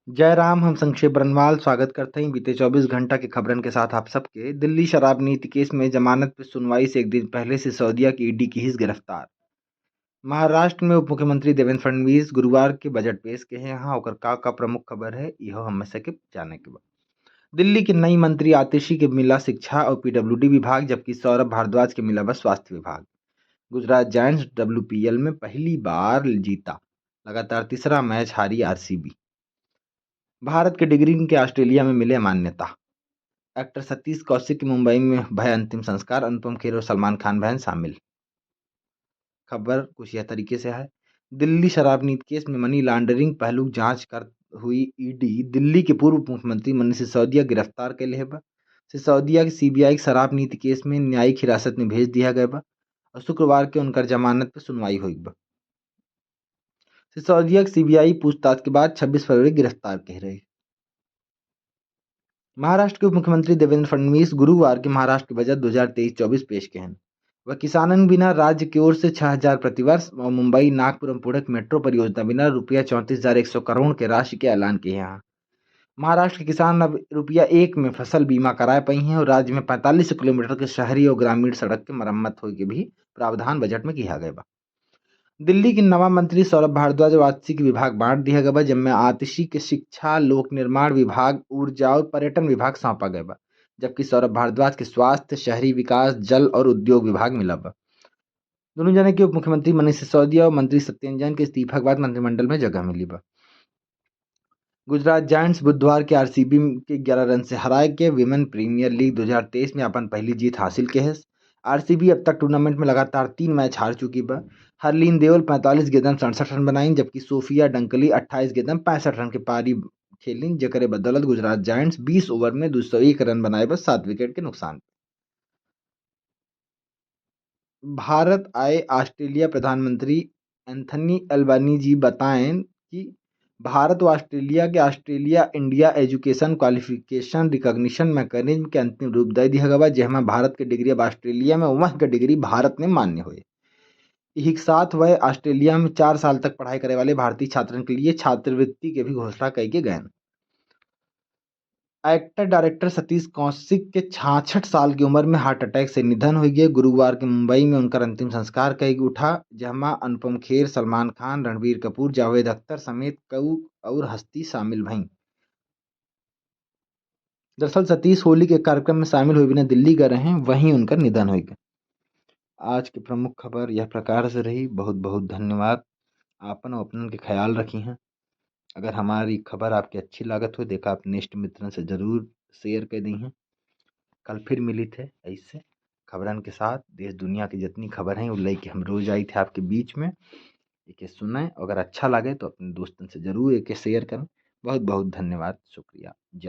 जय राम। हम संक्षेप बरनवाल स्वागत करते हैं बीते 24 घंटा के खबरन के साथ आप सबके। दिल्ली शराब नीति केस में जमानत पे सुनवाई से एक दिन पहले सिसोदिया की ईडी की हिस गिरफ्तार। महाराष्ट्र में उप मुख्यमंत्री देवेंद्र फडणवीस गुरुवार के बजट पेश के हैं। यहाँ होकर का प्रमुख खबर है यह हम में से के जाने के बाद दिल्ली की नई मंत्री आतिशी के मिला शिक्षा और पीडब्ल्यूडी विभाग, जबकि सौरभ भारद्वाज के मिला बस स्वास्थ्य विभाग। गुजरात जायंट्स डब्ल्यूपीएल में पहली बार जीता, लगातार तीसरा मैच हारी आरसीबी। भारत के डिग्री के ऑस्ट्रेलिया में मिले मान्यता। एक्टर सतीश कौशिक की मुंबई में भय अंतिम संस्कार, अनुपम खेर और सलमान खान बहन शामिल। खबर कुछ यह तरीके से है। दिल्ली शराब नीति केस में मनी लॉन्ड्रिंग पहलू जांच कर हुई ईडी दिल्ली के पूर्व मुख्यमंत्री मनीष सिसोदिया गिरफ्तार के लिए बा। सिसोदिया की सीबीआई की शराब नीति केस में न्यायिक हिरासत में भेज दिया गया बा और शुक्रवार के उनकर जमानत पर सुनवाई हुई बा। सिसोदिया की सीबीआई पूछताछ के बाद 26 फरवरी गिरफ्तार कह रही। महाराष्ट्र के उप मुख्यमंत्री देवेंद्र फडणवीस गुरुवार के महाराष्ट्र बजट 2023-24 पेश के हैं। वह किसानन बिना राज्य की ओर से 6,000 प्रतिवर्ष और मुंबई नागपुर पुणे मेट्रो परियोजना बिना ₹64,100 करोड़ के राशि के ऐलान किए हैं। महाराष्ट्र के किसान अब ₹1 में फसल बीमा कराए पाई हैं और राज्य में 45 किलोमीटर के शहरी और ग्रामीण सड़क की मरम्मत हो के भी प्रावधान बजट में किया गया। दिल्ली के नवा मंत्री सौरभ भारद्वाज और आतिशी के विभाग बांट दिया गया, जिनमें आतिशी के शिक्षा, लोक निर्माण विभाग, ऊर्जा और पर्यटन विभाग सौंपा गया, जबकि सौरभ भारद्वाज के स्वास्थ्य, शहरी विकास, जल और उद्योग विभाग मिला बा। दोनों जने के उप मुख्यमंत्री मनीष सिसोदिया और मंत्री सत्येंद्र जैन के इस्तीफा के बाद मंत्रिमंडल में जगह मिली बा। गुजरात जायंट्स बुधवार के आरसीबी के 11 रन से हराए के विमेन प्रीमियर लीग 2023 में अपन पहली जीत हासिल के है। आरसीबी अब तक टूर्नामेंट में लगातार 3 मैच हार चुकी बा। हरलीन देओल 45 गेंदन 67 रन बनाई, जबकि सोफिया डंकली 28 गेंदन 65 रन के पारी खेली, जेकरे बदौलत गुजरात जायंट्स 20 ओवर में 201 रन बनाए बस 7 विकेट के नुकसान। भारत आए ऑस्ट्रेलिया प्रधानमंत्री एंथनी अल्बानीजी बताएं कि भारत व ऑस्ट्रेलिया के Australia India education qualification recognition mechanism के अंतिम रूप दे दिया गया, जहाँ भारत के डिग्री अब ऑस्ट्रेलिया में वह के डिग्री भारत में मान्य हुए। एक साथ वह ऑस्ट्रेलिया में 4 साल तक पढ़ाई करे वाले भारतीय छात्रों के लिए छात्रवृत्ति के भी घोषणा कई के गए। एक्टर डायरेक्टर सतीश कौशिक के 66 साल की उम्र में हार्ट अटैक से निधन हो गए। गुरुवार के मुंबई में उनका अंतिम संस्कार कई उठा, जहां अनुपम खेर, सलमान खान, रणबीर कपूर, जावेद अख्तर समेत कई और हस्ती शामिल भईं। दरअसल सतीश होली के कार्यक्रम में शामिल हुए बिना दिल्ली गए रहे, वहीं उनका निधन हो गया। आज की प्रमुख खबर यह प्रकार से रही। बहुत बहुत धन्यवाद। आपन और अपनन के ख्याल रखी हैं। अगर हमारी खबर आपकी अच्छी लागत हो, देखा अपने इष्ट मित्रन से जरूर शेयर कर दी हैं। कल फिर मिली थे ऐसे खबरन के साथ। देश दुनिया की जितनी खबर हैं वो लेके हम रोज आई थे आपके बीच में। एक सुनाएं, अगर अच्छा लगे तो अपने दोस्तों से जरूर एक शेयर करें। बहुत बहुत धन्यवाद, शुक्रिया, जय।